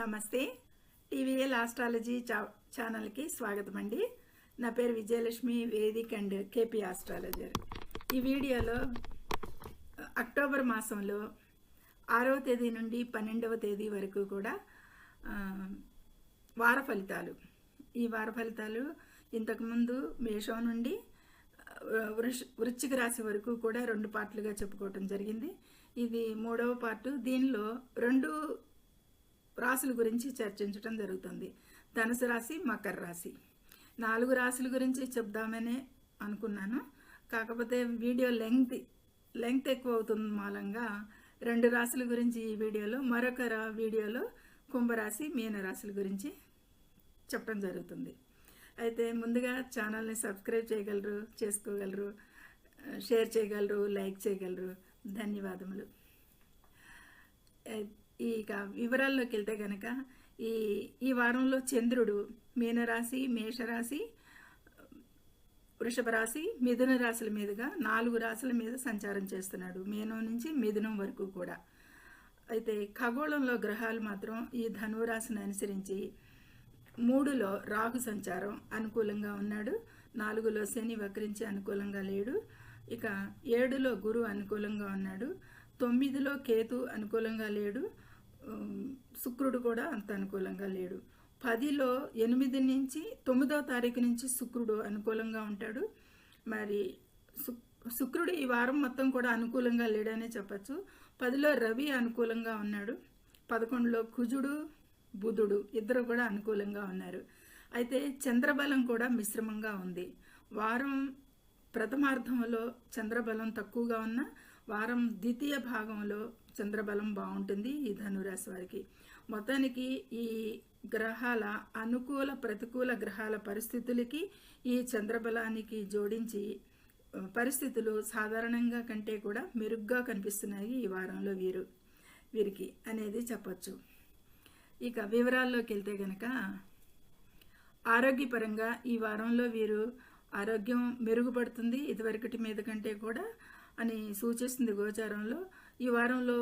నమస్తే. TVL astrology ఛానల్కి స్వాగతం అండి. నా పేరు Vijayalakshmi, Vedic and KP astrologer. ఈ వీడియోలో అక్టోబర్ మాసంలో 6వ తేదీ నుండి 12వ తేదీ వరకు కూడా వార ఫలితాలు. ఈ వార ఫలితాలు ఇంతకుముందు మేషం నుండి వృశ్చిక రాశి వరకు కూడా 2 పార్ట్లుగా చెప్పుకోవటం జరిగింది. ఇది 3వ పార్టు. దీనిలో 2 రాశుల గురించి చర్చించడం జరుగుతుంది. ధనుసు రాశి, మకర రాశి. 4 రాశుల గురించి చెప్దామని అనుకున్నాను. కాకపోతే వీడియో లెంగ్త్ ఎక్కువ అవుతుంది మూలంగా 2 రాశుల గురించి ఈ వీడియోలో, మరొక వీడియోలో కుంభరాశి, మీనరాశుల గురించి చెప్పడం జరుగుతుంది. అయితే ముందుగా ఛానల్ని సబ్స్క్రైబ్ చేసుకోగలరు, షేర్ చేయగలరు, లైక్ చేయగలరు. ధన్యవాదములు. ఇక వివరాల్లోకి వెళ్తే కనుక ఈ వారంలో చంద్రుడు మీనరాశి, మేషరాశి, వృషభ రాశి, మిథున రాశుల మీదుగా 4 రాశుల మీద సంచారం చేస్తున్నాడు, మీనం నుంచి మిథునం వరకు కూడా. అయితే ఖగోళంలో గ్రహాలు మాత్రం ఈ ధనురాశిని అనుసరించి 3లో రాహు సంచారం అనుకూలంగా ఉన్నాడు, 4లో శని వక్రించి అనుకూలంగా లేడు, ఇక 7లో గురు అనుకూలంగా ఉన్నాడు, 9లో కేతు అనుకూలంగా లేడు, శుక్రుడు కూడా అంత అనుకూలంగా లేడు. 10లో 8 నుంచి 9వ తారీఖు నుంచి శుక్రుడు అనుకూలంగా ఉంటాడు. మరి శుక్రుడు ఈ వారం మొత్తం కూడా అనుకూలంగా లేడనే చెప్పచ్చు. 10లో రవి అనుకూలంగా ఉన్నాడు, 11లో కుజుడు, బుధుడు ఇద్దరు కూడా అనుకూలంగా ఉన్నారు. అయితే చంద్రబలం కూడా మిశ్రమంగా ఉంది. వారం ప్రథమార్థంలో చంద్రబలం తక్కువగా ఉన్న వారం ద్వితీయ భాగంలో చంద్రబలం బాగుంటుంది ఈ ధనురాశి వారికి. మొత్తానికి ఈ గ్రహాల అనుకూల ప్రతికూల గ్రహాల పరిస్థితులకి ఈ చంద్రబలానికి జోడించి పరిస్థితులు సాధారణంగా కంటే కూడా మెరుగ్గా కనిపిస్తున్నాయి ఈ వారంలో వీరికి అనేది చెప్పచ్చు. ఇక వివరాల్లోకి వెళ్తే కనుక ఆరోగ్యపరంగా ఈ వారంలో వీరు ఆరోగ్యం మెరుగుపడుతుంది ఇదివరకటి మీద కంటే కూడా అని సూచిస్తుంది గోచారంలో. ఈ వారంలో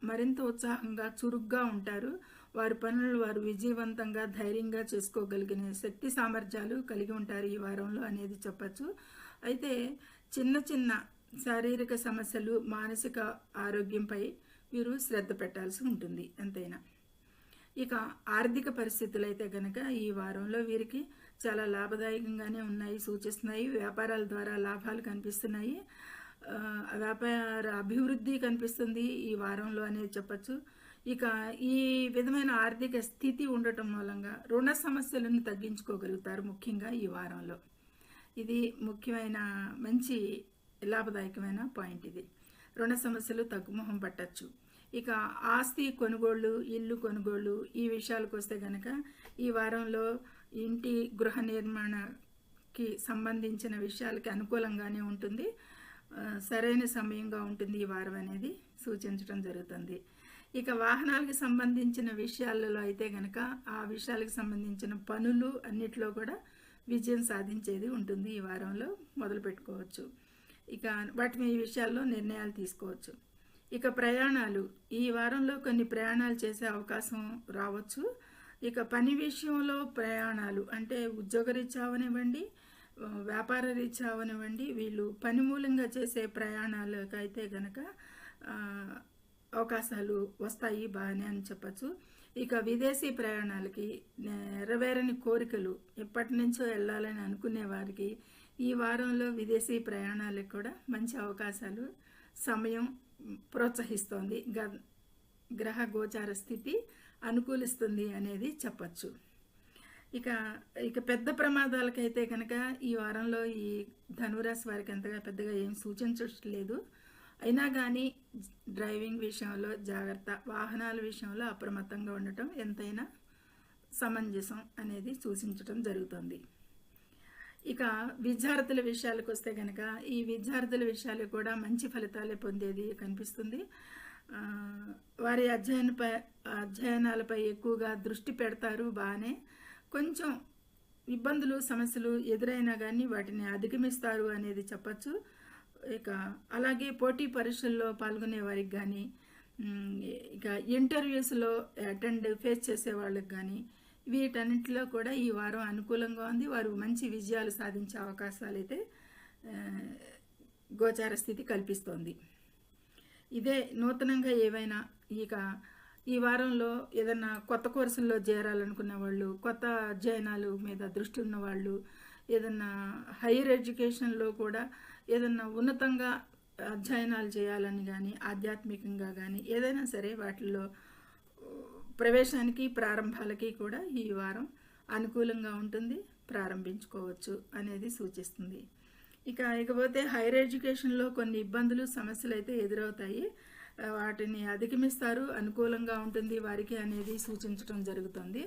మరింత ఉత్సాహంగా చురుగ్గా ఉంటారు. వారి పనులు వారు విజయవంతంగా ధైర్యంగా చేసుకోగలిగిన శక్తి సామర్థ్యాలు కలిగి ఉంటారు ఈ వారంలో అనేది చెప్పచ్చు. అయితే చిన్న శారీరక సమస్యలు, మానసిక ఆరోగ్యంపై వీరు శ్రద్ధ పెట్టాల్సి ఉంటుంది ఎంతైనా. ఇక ఆర్థిక పరిస్థితులు అయితే కనుక ఈ వారంలో వీరికి చాలా లాభదాయకంగానే సూచిస్తున్నాయి. వ్యాపారాల ద్వారా లాభాలు కనిపిస్తున్నాయి, వ్యాపార అభివృద్ధి కనిపిస్తుంది ఈ వారంలో అనేది చెప్పచ్చు. ఇక ఈ విధమైన ఆర్థిక స్థితి ఉండటం మూలంగా రుణ సమస్యలను తగ్గించుకోగలుగుతారు ముఖ్యంగా ఈ వారంలో. ఇది ముఖ్యమైన మంచి లాభదాయకమైన పాయింట్. ఇది రుణ సమస్యలు తగ్గుముఖం పట్టచ్చు. ఇక ఆస్తి కొనుగోళ్ళు, ఇల్లు కొనుగోళ్ళు ఈ విషయాలకు వస్తే కనుక ఈ వారంలో ఇంటి గృహ నిర్మాణానికి సంబంధించిన విషయాలకి అనుకూలంగానే ఉంటుంది, సరైన సమయంగా ఉంటుంది ఈ వారం అనేది సూచించడం జరుగుతుంది. ఇక వాహనాలకు సంబంధించిన విషయాలలో అయితే కనుక ఆ విషయాలకు సంబంధించిన పనులు అన్నిట్లో కూడా విజయం సాధించేది ఉంటుంది ఈ వారంలో మొదలు పెట్టుకోవచ్చు. ఇక వాటి విషయాల్లో నిర్ణయాలు తీసుకోవచ్చు. ఇక ప్రయాణాలు ఈ వారంలో కొన్ని ప్రయాణాలు చేసే అవకాశం రావచ్చు. ఇక పని విషయంలో ప్రయాణాలు అంటే ఉద్యోగరీత్యా అవనివ్వండి, వ్యాపార రీత్యా అవనివ్వండి, వీళ్ళు పని మూలంగా చేసే ప్రయాణాలకు అయితే కనుక అవకాశాలు వస్తాయి బాగానే అని చెప్పచ్చు. ఇక విదేశీ ప్రయాణాలకి నెరవేరని కోరికలు ఎప్పటి నుంచో వెళ్ళాలని అనుకునే వారికి ఈ వారంలో విదేశీ ప్రయాణాలకు కూడా మంచి అవకాశాలు సమయం ప్రోత్సహిస్తోంది. గ్రహ గోచార స్థితి అనుకూలిస్తుంది అనేది చెప్పచ్చు. ఇక పెద్ద ప్రమాదాలకైతే కనుక ఈ వారంలో ఈ ధనురాశి వారికి అంతగా పెద్దగా ఏం సూచించట్లేదు. అయినా కానీ డ్రైవింగ్ విషయంలో జాగ్రత్త, వాహనాల విషయంలో అప్రమత్తంగా ఉండటం ఎంతైనా సమంజసం అనేది సూచించడం జరుగుతుంది. ఇక విద్యార్థుల విషయాలకు వస్తే కనుక ఈ విద్యార్థుల విషయాలు కూడా మంచి ఫలితాలే పొందేది కనిపిస్తుంది. వారి అధ్యయనాలపై ఎక్కువగా దృష్టి పెడతారు బాగానే. కొంచెం ఇబ్బందులు, సమస్యలు ఎదురైనా కానీ వాటిని అధిగమిస్తారు అనేది చెప్పచ్చు. ఇక అలాగే పోటీ పరీక్షల్లో పాల్గొనే వారికి కానీ ఉమ్, ఇక ఇంటర్వ్యూస్లో ఫేస్ చేసే వాళ్ళకి కానీ వీటన్నిటిలో కూడా ఈ వారం అనుకూలంగా ఉంది. వారు మంచి విజయాలు సాధించే అవకాశాలు అయితే ఆ, గోచార స్థితి కల్పిస్తోంది. ఇదే నూతనంగా ఏవైనా ఇక ఈ వారంలో ఏదన్నా కొత్త కోర్సుల్లో చేరాలనుకున్న వాళ్ళు, కొత్త అధ్యయనాలు మీద దృష్టి ఉన్న వాళ్ళు, ఏదన్నా హైయర్ ఎడ్యుకేషన్లో కూడా ఏదన్నా ఉన్నతంగా అధ్యయనాలు చేయాలని కానీ ఆధ్యాత్మికంగా కానీ ఏదైనా సరే వాటిల్లో ప్రవేశానికి ప్రారంభాలకి కూడా ఈ వారం అనుకూలంగా ఉంటుంది, ప్రారంభించుకోవచ్చు అనేది సూచిస్తుంది. ఇకపోతే హైయర్ ఎడ్యుకేషన్లో కొన్ని ఇబ్బందులు సమస్యలు అయితే ఎదురవుతాయి. వాటిని అధిగమిస్తారు, అనుకూలంగా ఉంటుంది వారికి అనేది సూచించడం జరుగుతుంది.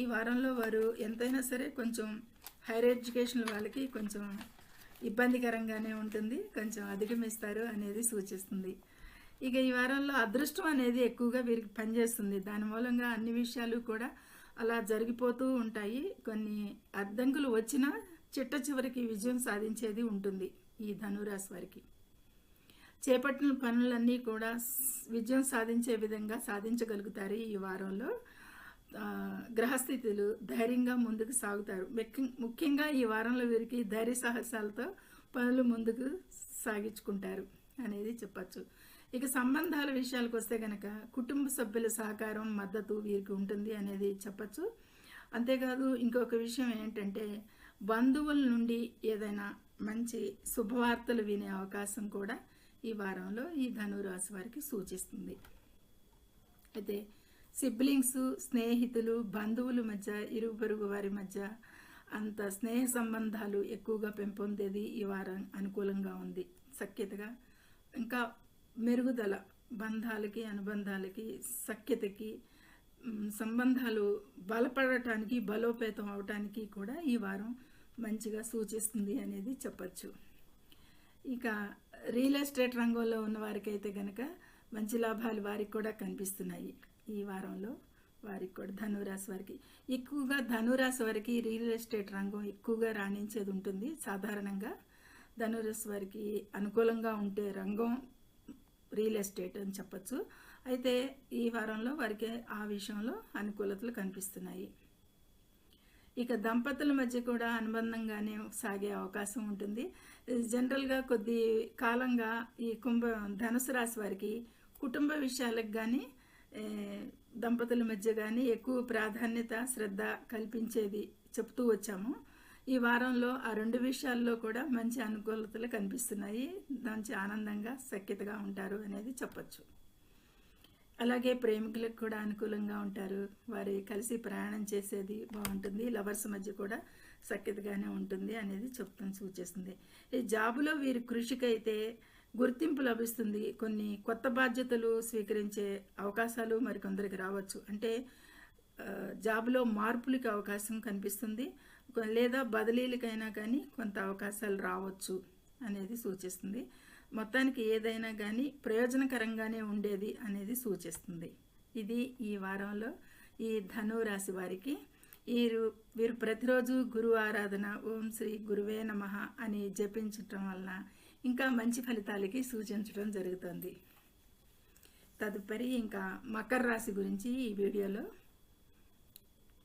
ఈ వారంలో వారు ఎంతైనా సరే కొంచెం హైయర్ ఎడ్యుకేషన్ వాళ్ళకి కొంచెం ఇబ్బందికరంగానే ఉంటుంది, కొంచెం అధిగమిస్తారు అనేది సూచిస్తుంది. ఈ వారంలో అదృష్టం అనేది ఎక్కువగా వీరికి పనిచేస్తుంది. దాని మూలంగా అన్ని విషయాలు కూడా అలా జరిగిపోతూ ఉంటాయి. కొన్ని అడ్డంకులు వచ్చినా చిట్ట చివరికి విజయం సాధించేది ఉంటుంది ఈ ధనురాశి వారికి. చేపట్టిన పనులన్నీ కూడా విజయం సాధించే విధంగా సాధించగలుగుతారు. ఈ వారంలో గ్రహస్థితులు ధైర్యంగా ముందుకు సాగుతారు. ముఖ్యంగా ఈ వారంలో వీరికి ధైర్య సాహసాలతో పనులు ముందుకు సాగించుకుంటారు అనేది చెప్పచ్చు. సంబంధాల విషయాలకు వస్తే కనుక కుటుంబ సభ్యుల సహకారం మద్దతు వీరికి ఉంటుంది అనేది చెప్పచ్చు. అంతేకాదు ఇంకొక విషయం ఏంటంటే బంధువుల నుండి ఏదైనా మంచి శుభవార్తలు వినే అవకాశం కూడా ఈ వారంలో ఈ ధనురాశి వారికి సూచిస్తుంది. అయితే సిబ్లింగ్స్, స్నేహితులు, బంధువుల మధ్య, ఇరుగు పొరుగు వారి మధ్య అంత స్నేహ సంబంధాలు ఎక్కువగా పెంపొందేది ఈ వారం అనుకూలంగా ఉంది. సఖ్యతగా ఇంకా మెరుగుదల బంధాలకి, అనుబంధాలకి, సఖ్యతకి, సంబంధాలు బలపడటానికి, బలోపేతం అవటానికి కూడా ఈ వారం మంచిగా సూచిస్తుంది అనేది చెప్పచ్చు. రియల్ ఎస్టేట్ రంగంలో ఉన్న వారికైతే కనుక మంచి లాభాలు వారికి కూడా కనిపిస్తున్నాయి. ఈ వారంలో వారికి కూడా ధనురాశి వారికి ఎక్కువగా ధనురాశి వారికి రియల్ ఎస్టేట్ రంగం ఎక్కువగా రాణించేది ఉంటుంది. సాధారణంగా ధనురాశి వారికి అనుకూలంగా ఉంటే రంగం రియల్ ఎస్టేట్ అని చెప్పచ్చు. అయితే ఈ వారంలో వారికి ఆ విషయంలో అనుకూలతలు కనిపిస్తున్నాయి. దంపతుల మధ్య కూడా అనుబంధంగానే సాగే అవకాశం ఉంటుంది. జనరల్గా కొద్ది కాలంగా ఈ ధనుసు రాశి వారికి కుటుంబ విషయాలకు కానీ దంపతుల మధ్య కానీ ఎక్కువ ప్రాధాన్యత, శ్రద్ధ కల్పించేది చెప్తూ వచ్చాము. ఈ వారంలో ఆ రెండు విషయాల్లో కూడా మంచి అనుకూలతలు కనిపిస్తున్నాయి. మంచి ఆనందంగా, సఖ్యతగా ఉంటారు అనేది చెప్పచ్చు. అలాగే ప్రేమికులకు కూడా అనుకూలంగా ఉంటారు. వారి కలిసి ప్రయాణం చేసేది బాగుంటుంది. లవర్స్ మధ్య కూడా సఖ్యతగానే ఉంటుంది అనేది సూచిస్తుంది. ఈ జాబులో వీరి కృషికైతే గుర్తింపు లభిస్తుంది. కొన్ని కొత్త బాధ్యతలు స్వీకరించే అవకాశాలు మరికొందరికి రావచ్చు. అంటే జాబులో మార్పులకి అవకాశం కనిపిస్తుంది, లేదా బదిలీలకైనా కానీ కొంత అవకాశాలు రావచ్చు అనేది సూచిస్తుంది. మొత్తానికి ఏదైనా కానీ ప్రయోజనకరంగానే ఉండేది అనేది సూచిస్తుంది. ఇది ఈ వారంలో ఈ ధనురాశి వారికి. వీరు ప్రతిరోజు గురు ఆరాధన, ఓం శ్రీ గురువే నమః అని జపించటం వలన ఇంకా మంచి ఫలితాలకి సూచించడం జరుగుతుంది. తదుపరి మకర రాశి గురించి ఈ వీడియోలో.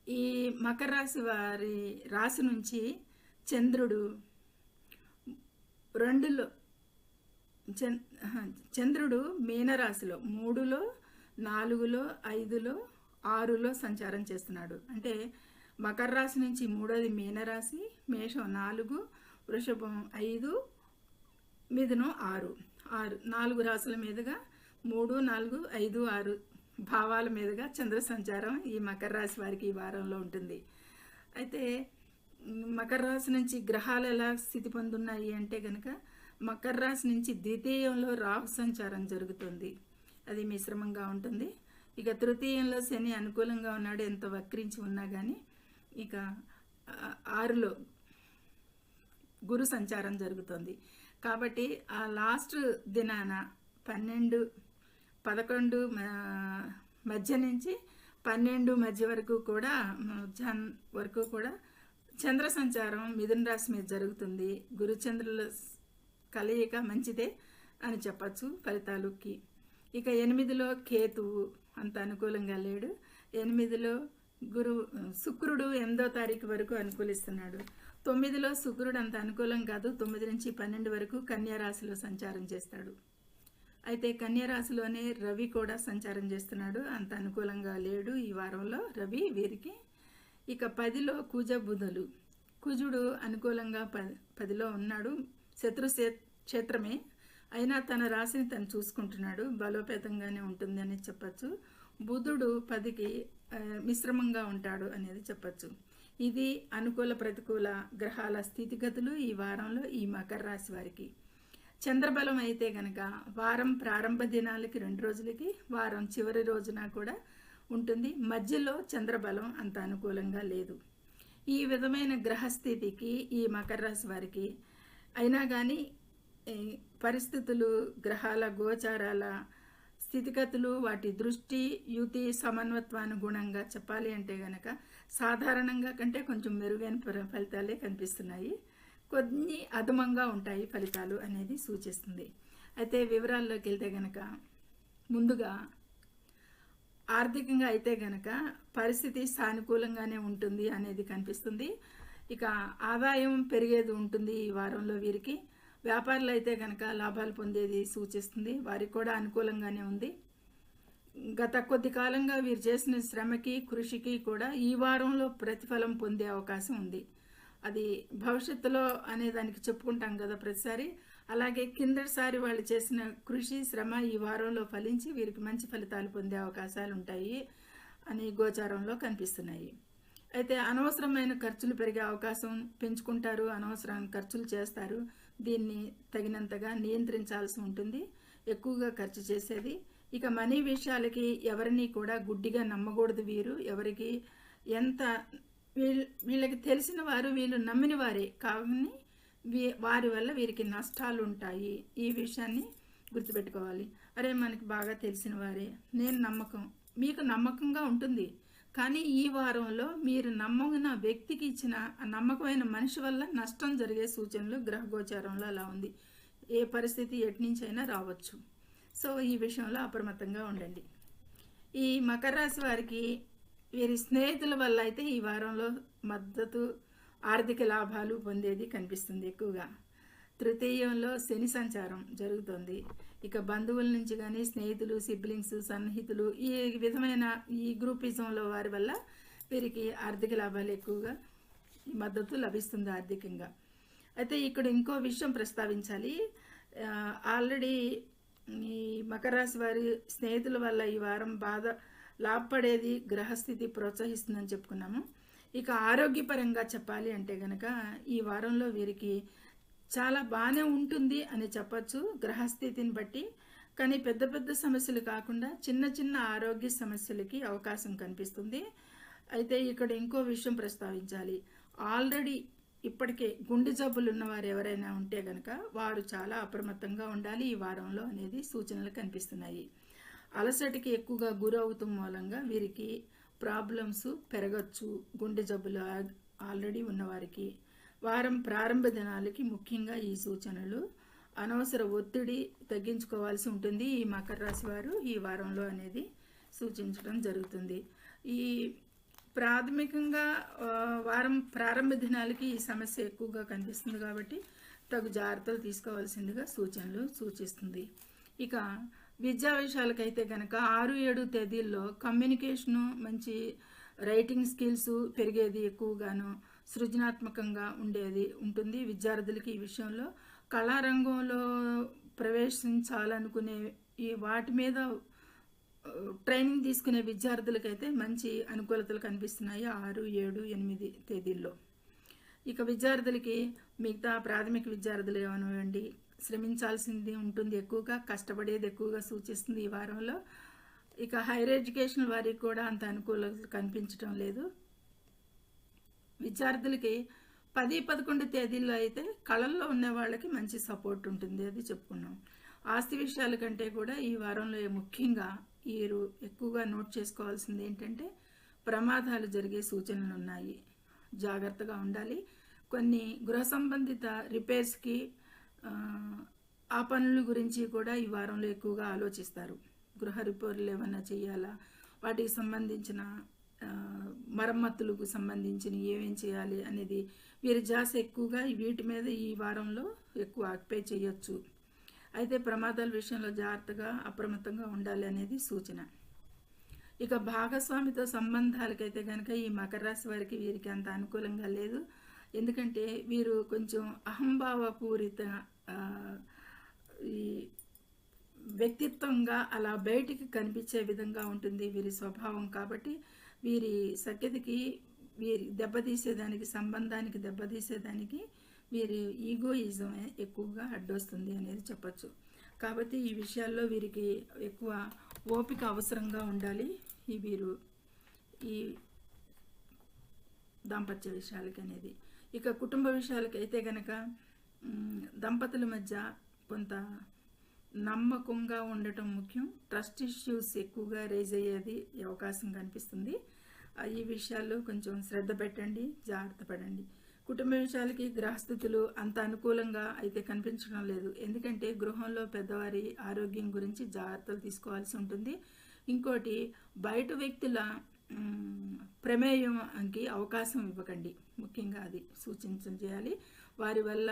ఈ మకర రాశి వారి రాశి నుంచి చంద్రుడు చంద్రుడు మీనరాశిలో 3లో, 4లో, 5లో, 6లో సంచారం చేస్తున్నాడు. అంటే మకర రాశి నుంచి 3వది మీనరాశి, మేషం 4, వృషభం 5, మిథునం 6. 4 రాశుల మీదుగా 3, 4, 5, 6 భావాల మీదుగా చంద్ర సంచారం ఈ మకర రాశి వారికి ఈ వారంలో ఉంటుంది. అయితే మకర రాశి నుంచి గ్రహాలు ఎలా స్థితి పొందున్నాయి అంటే కనుక మకర రాశి నుంచి ద్వితీయంలో రాహు సంచారం జరుగుతుంది. అది మిశ్రమంగా ఉంటుంది. తృతీయంలో శని అనుకూలంగా ఉన్నాడు, ఎంత వక్రించి ఉన్నా కానీ. 6లో గురు సంచారం జరుగుతుంది. కాబట్టి ఆ లాస్ట్ దినాన 12, 11 మధ్య నుంచి 12 మధ్య వరకు కూడా చంద్ర సంచారం మిథున రాశి మీద జరుగుతుంది. గురుచంద్రుల కలయిక మంచిదే అని చెప్పచ్చు ఫలితాలకి. ఇక 8లో కేతువు అంత అనుకూలంగా లేడు. 8లో శుక్రుడు 8వ తారీఖు వరకు అనుకూలిస్తున్నాడు. 9లో శుక్రుడు అంత అనుకూలం కాదు. 9 నుంచి 12 వరకు కన్యా రాశిలో సంచారం చేస్తాడు. అయితే కన్యా రాశిలోనే రవి కూడా సంచారం చేస్తున్నాడు. అంత అనుకూలంగా లేడు ఈ వారంలో రవి వీరికి. ఇక 10లో కుజ బుధులు. కుజుడు అనుకూలంగా 10లో ఉన్నాడు. శత్రు క్షేత్రమే అయినా తన రాశిని తను చూసుకుంటున్నాడు. బలోపేతంగానే ఉంటుంది అని చెప్పచ్చు. బుధుడు 10కి మిశ్రమంగా ఉంటాడు అనేది చెప్పచ్చు. ఇది అనుకూల ప్రతికూల గ్రహాల స్థితిగతులు ఈ వారంలో ఈ మకర రాశి వారికి. చంద్రబలం అయితే గనక వారం ప్రారంభ దినాలకి 2 రోజులకి, వారం చివరి రోజున కూడా ఉంటుంది. మధ్యలో చంద్రబలం అంత అనుకూలంగా లేదు. ఈ విధమైన గ్రహస్థితికి ఈ మకర రాశి వారికి అయినా కానీ పరిస్థితులు, గ్రహాల గోచారాల స్థితిగతులు, వాటి దృష్టి, యుతి, సమన్వత్వానుగుణంగా చెప్పాలి అంటే గనక సాధారణంగా కంటే కొంచెం మెరుగైన ఫలితాలే కనిపిస్తున్నాయి. కొన్ని అధమంగా ఉంటాయి ఫలితాలు అనేది సూచిస్తుంది. అయితే వివరాల్లోకి వెళ్తే గనక ముందుగా ఆర్థికంగా అయితే గనక పరిస్థితి సానుకూలంగానే ఉంటుంది అనేది కనిపిస్తుంది. ఇక ఆదాయం పెరిగేది ఉంటుంది ఈ వారంలో వీరికి. వ్యాపారులు అయితే కనుక లాభాలు పొందేది సూచిస్తుంది. వారికి కూడా అనుకూలంగానే ఉంది. గత కొద్ది కాలంగా వీరు చేసిన శ్రమకి, కృషికి కూడా ఈ వారంలో ప్రతిఫలం పొందే అవకాశం ఉంది. అది భవిష్యత్తులో అనే దానికి చెప్పుకుంటాం కదా ప్రతిసారి. అలాగే కిందటిసారి వాళ్ళు చేసిన కృషి, శ్రమ ఈ వారంలో ఫలించి వీరికి మంచి ఫలితాలు పొందే అవకాశాలు ఉంటాయి అని గోచారంలో కనిపిస్తున్నాయి. అయితే అనవసరమైన ఖర్చులు పెరిగే అవకాశం పెంచుకుంటారు, అనవసరమైన ఖర్చులు చేస్తారు. దీన్ని తగినంతగా నియంత్రించాల్సి ఉంటుంది, ఎక్కువగా ఖర్చు చేసేది. ఇక మనీ విషయాలకి ఎవరిని కూడా గుడ్డిగా నమ్మకూడదు వీరు. ఎవరికి ఎంత వీళ్ళకి తెలిసిన వారు, వీళ్ళు నమ్మిన వారే కానీ వారి వల్ల వీరికి నష్టాలు ఉంటాయి. ఈ విషయాన్ని గుర్తుపెట్టుకోవాలి. అరే మనకి బాగా తెలిసిన వారే, మీకు నమ్మకంగా ఉంటుంది. కానీ ఈ వారంలో మీరు నమ్మకమైన వ్యక్తికి ఇచ్చిన నమ్మకమైన మనిషి వల్ల నష్టం జరిగే సూచనలు గ్రహ గోచారంలో అలా ఉంది. ఏ పరిస్థితి ఎట్నుంచైనా రావచ్చు. సో ఈ విషయంలో అప్రమత్తంగా ఉండండి. ఈ మకర రాశి వారికి వీరి స్నేహితుల వల్ల అయితే ఈ వారంలో మద్దతు, ఆర్థిక లాభాలు పొందేది కనిపిస్తుంది ఎక్కువగా. తృతీయంలో శని సంచారం జరుగుతుంది. ఇక బంధువుల నుంచి కానీ, స్నేహితులు, సిబ్లింగ్స్, సన్నిహితులు, ఈ విధమైన ఈ గ్రూపిజంలో వారి వల్ల వీరికి ఆర్థిక లాభాలు ఎక్కువగా మద్దతు లభిస్తుంది ఆర్థికంగా. అయితే ఇక్కడ ఇంకో విషయం ప్రస్తావించాలి. ఆల్రెడీ ఈ మకర రాశి వారి స్నేహితుల వల్ల ఈ వారం లాభపడేది గ్రహస్థితి ప్రోత్సహిస్తుందని చెప్పుకున్నాము. ఇక ఆరోగ్యపరంగా చెప్పాలి అంటే గనక ఈ వారంలో వీరికి చాలా బాగానే ఉంటుంది అని చెప్పచ్చు గ్రహస్థితిని బట్టి. కానీ పెద్ద పెద్ద సమస్యలు కాకుండా చిన్న చిన్న ఆరోగ్య సమస్యలకి అవకాశం కనిపిస్తుంది. అయితే ఇక్కడ ఇంకో విషయం ప్రస్తావించాలి. ఆల్రెడీ ఇప్పటికే గుండె జబ్బులు ఉన్నవారు ఎవరైనా ఉంటే గనక వారు చాలా అప్రమత్తంగా ఉండాలి ఈ వారంలో అనేది సూచనలు కనిపిస్తున్నాయి. అలసటకి ఎక్కువగా గురవుతాం మూలంగా వీరికి ప్రాబ్లమ్స్ పెరగచ్చు. గుండె జబ్బులు ఆల్రెడీ ఉన్నవారికి వారం ప్రారంభ దినాలకి ముఖ్యంగా ఈ సూచనలు. అనవసర ఒత్తిడి తగ్గించుకోవాల్సి ఉంటుంది ఈ మకర రాశి వారు ఈ వారంలో అనేది సూచించడం జరుగుతుంది. ఈ ప్రాథమికంగా వారం ప్రారంభ దినాలకి ఈ సమస్య ఎక్కువగా కనిపిస్తుంది కాబట్టి తగు జాగ్రత్తలు తీసుకోవాల్సిందిగా సూచనలు సూచిస్తుంది. ఇక విద్యా విషయాలకైతే కనుక 6-7 తేదీల్లో కమ్యూనికేషను, మంచి రైటింగ్ స్కిల్స్ పెరిగేది ఎక్కువగాను, సృజనాత్మకంగా ఉండేది ఉంటుంది విద్యార్థులకి. ఈ విషయంలో కళారంగంలో ప్రవేశించాలనుకునే ఈ వాటి మీద ట్రైనింగ్ తీసుకునే విద్యార్థులకైతే మంచి అనుకూలతలు కనిపిస్తున్నాయి 6, 7, 8 తేదీల్లో. ఇక విద్యార్థులకి మిగతా ప్రాథమిక విద్యార్థులు ఏమనివ్వండి శ్రమించాల్సింది ఉంటుంది, ఎక్కువగా కష్టపడేది ఎక్కువగా సూచిస్తుంది ఈ వారంలో. ఇక హైయర్ ఎడ్యుకేషన్ వారికి కూడా అంత అనుకూలత కనిపించడం లేదు. విద్యార్థులకి 10, 11 తేదీల్లో అయితే కళల్లో ఉన్న వాళ్ళకి మంచి సపోర్ట్ ఉంటుంది, అది చెప్పుకున్నాం. ఆస్తి విషయాల కంటే కూడా ఈ వారంలో ముఖ్యంగా వీరు ఎక్కువగా నోట్ చేసుకోవాల్సింది ఏంటంటే ప్రమాదాలు జరిగే సూచనలు ఉన్నాయి, జాగ్రత్తగా ఉండాలి. కొన్ని గృహ సంబంధిత రిపేర్స్కి ఆ పనుల గురించి కూడా ఈ వారంలో ఎక్కువగా ఆలోచిస్తారు. గృహ రిపేర్లు ఏమైనా చేయాలా, వాటికి సంబంధించిన మరమ్మతులకు సంబంధించిన ఏమేం చేయాలి అనేది వీరి ధ్యాస ఎక్కువగా వీటి మీద ఈ వారంలో ఎక్కువ ఆక్యుపై చేయొచ్చు. అయితే ప్రమాదాల విషయంలో జాగ్రత్తగా అప్రమత్తంగా ఉండాలి అనేది సూచన. ఇక భాగస్వామితో సంబంధాలకైతే కనుక ఈ మకర రాశి వారికి వీరికి అంత అనుకూలంగా లేదు. ఎందుకంటే వీరు కొంచెం అహంభావపూరిత ఈ వ్యక్తిత్వంగా అలా బయటికి కనిపించే విధంగా ఉంటుంది వీరి స్వభావం. కాబట్టి వీరి సఖ్యతకి వీరి దెబ్బతీసేదానికి, సంబంధానికి దెబ్బతీసేదానికి వీరి ఈగోయిజమే ఎక్కువగా అడ్డొస్తుంది అనేది చెప్పచ్చు. కాబట్టి ఈ విషయాల్లో వీరికి ఎక్కువ ఓపిక అవసరంగా ఉండాలి వీరు ఈ దాంపత్య విషయాలకి అనేది. ఇక కుటుంబ విషయాలకి అయితే కనుక దంపతుల మధ్య కొంత నమ్మకంగా ఉండటం ముఖ్యం. ట్రస్ట్ ఇష్యూస్ ఎక్కువగా రేజ్ అయ్యేది అవకాశం కనిపిస్తుంది. ఈ విషయాల్లో కొంచెం శ్రద్ధ పెట్టండి, జాగ్రత్త పడండి. కుటుంబ విషయాలకి గ్రహస్థితులు అంత అనుకూలంగా అయితే కనిపించడం లేదు. ఎందుకంటే గృహంలో పెద్దవారి ఆరోగ్యం గురించి జాగ్రత్తలు తీసుకోవాల్సి ఉంటుంది. ఇంకోటి, బయట వ్యక్తుల ప్రమేయంకి అవకాశం ఇవ్వకండి, ముఖ్యంగా అది చేయాలి. వారి వల్ల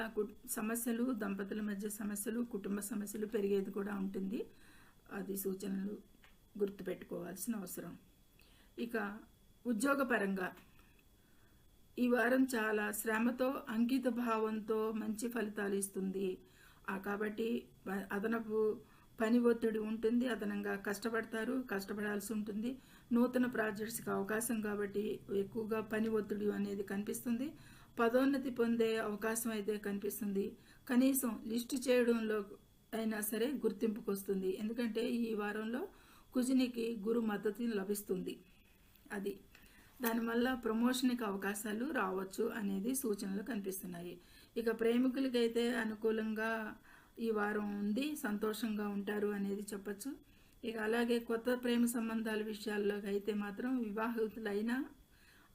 సమస్యలు, దంపతుల మధ్య సమస్యలు, కుటుంబ సమస్యలు పెరిగేది కూడా ఉంటుంది. అది సూచనలు గుర్తుపెట్టుకోవాల్సిన అవసరం. ఇక ఉద్యోగపరంగా ఈ వారం చాలా శ్రమతో, అంకిత భావంతో మంచి ఫలితాలు ఇస్తుంది. కాబట్టి అదనపు పని ఒత్తిడి ఉంటుంది, అదనంగా కష్టపడాల్సి ఉంటుంది. నూతన ప్రాజెక్ట్స్కి అవకాశం కాబట్టి ఎక్కువగా పని ఒత్తిడి అనేది కనిపిస్తుంది. పదోన్నతి పొందే అవకాశం అయితే కనిపిస్తుంది. కనీసం లిస్టు చేయడంలో అయినా సరే గుర్తింపుకు వస్తుంది. ఎందుకంటే ఈ వారంలో కుజునికి గురు మద్దతు లభిస్తుంది. దానివల్ల ప్రమోషన్కి అవకాశాలు రావచ్చు అనేది సూచనలు కనిపిస్తున్నాయి. ఇక ప్రేమికులకైతే అనుకూలంగా ఈ వారం ఉంది, సంతోషంగా ఉంటారు అనేది చెప్పచ్చు. ఇక అలాగే కొత్త ప్రేమ సంబంధాల విషయాల్లో అయితే మాత్రం వివాహితులైనా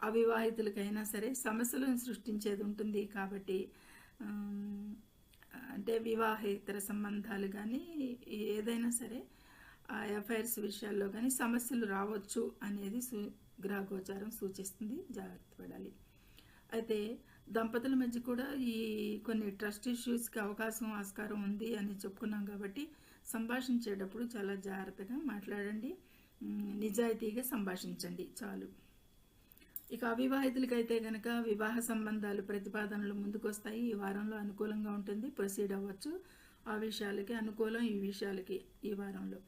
అవివాహితులకైనా సరే సమస్యలను సృష్టించేది ఉంటుంది. కాబట్టి అంటే వివాహేతర సంబంధాలు కానీ ఏదైనా సరే ఆ అఫైర్స్ విషయాల్లో కానీ సమస్యలు రావచ్చు అనేది గ్రహగోచారం సూచిస్తుంది. జాగ్రత్త పడాలి. అయితే దంపతుల మధ్య కూడా ఈ కొన్ని ట్రస్ట్ ఇష్యూస్కి ఆస్కారం ఉంది అని చెప్పుకున్నాం. కాబట్టి సంభాషించేటప్పుడు చాలా జాగ్రత్తగా మాట్లాడండి, నిజాయితీగా సంభాషించండి చాలు. ఇక అవివాహితులకైతే కనుక వివాహ సంబంధాలు ప్రతిపాదనలు ముందుకొస్తాయి. ఈ వారంలో అనుకూలంగా ఉంటుంది, ప్రొసీడ్ అవ్వచ్చు. ఆ విషయాలకి అనుకూలం, ఈ విషయాలకి ఈ వారంలో.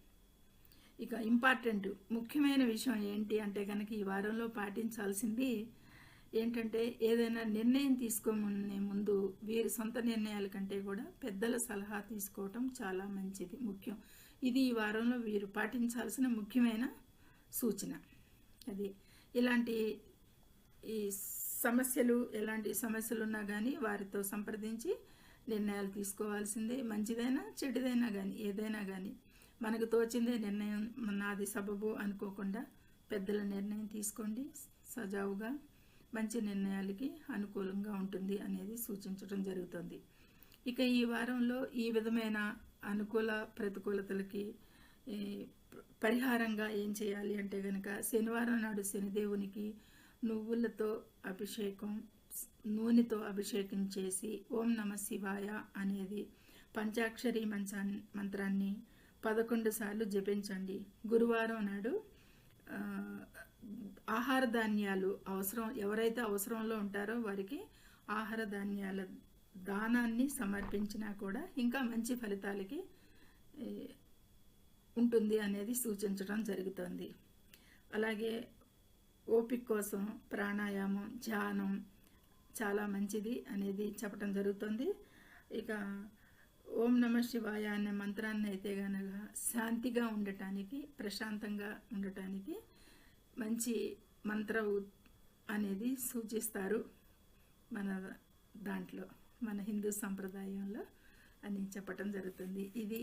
ఇక ఇంపార్టెంట్ ముఖ్యమైన విషయం ఏంటి అంటే కనుక ఈ వారంలో పాటించాల్సింది ఏంటంటే, ఏదైనా నిర్ణయం తీసుకోమనే ముందు వీరి సొంత నిర్ణయాల కంటే కూడా పెద్దల సలహా తీసుకోవటం చాలా మంచిది, ముఖ్యం. ఇది ఈ వారంలో వీరు పాటించాల్సిన ముఖ్యమైన సూచన. ఇలాంటి ఈ ఎలాంటి సమస్యలు ఉన్నా కానీ వారితో సంప్రదించి నిర్ణయాలు తీసుకోవాల్సిందే. మంచిదైనా చెడుదైనా కానీ ఏదైనా కానీ మనకు తోచిందే నిర్ణయం, నాది సబబు అనుకోకుండా పెద్దల నిర్ణయం తీసుకోండి. సజావుగా మంచి నిర్ణయాలకి అనుకూలంగా ఉంటుంది అనేది సూచించడం జరుగుతుంది. ఇక ఈ వారంలో ఈ విధమైన అనుకూల ప్రతికూలతలకి పరిహారంగా ఏం చేయాలి అంటే కనుక, శనివారం నాడు శనిదేవునికి నువ్వులతో అభిషేకం, నూనెతో అభిషేకం చేసి ఓం నమ శివాయ అనేది పంచాక్షరి మంత్రాన్ని 11 సార్లు జపించండి. గురువారం నాడు ఆహార ధాన్యాలు ఎవరైతే అవసరంలో ఉంటారో వారికి ఆహార ధాన్యాల దానాన్ని సమర్పించినా కూడా ఇంకా మంచి ఫలితాలకి ఉంటుంది అనేది సూచించడం జరుగుతుంది. అలాగే ఓపిక కోసం ప్రాణాయామం, ధ్యానం చాలా మంచిది అనేది చెప్పడం జరుగుతుంది. ఇక ఓం నమ శివాయ అనే మంత్రాన్ని అయితే కనుక శాంతిగా ఉండటానికి, ప్రశాంతంగా ఉండటానికి మంచి మంత్రం అనేది సూచిస్తారు మన దాంట్లో, మన హిందూ సంప్రదాయంలో అని చెప్పటం జరుగుతుంది. ఇది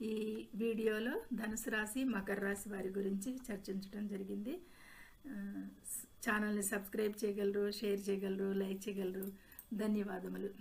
ఈ వీడియోలో ధనుసు రాశి, మకర రాశి వారి గురించి చర్చించడం జరిగింది. ఛానల్ని సబ్స్క్రైబ్ చేయగలరు, షేర్ చేయగలరు, లైక్ చేయగలరు. ధన్యవాదములు.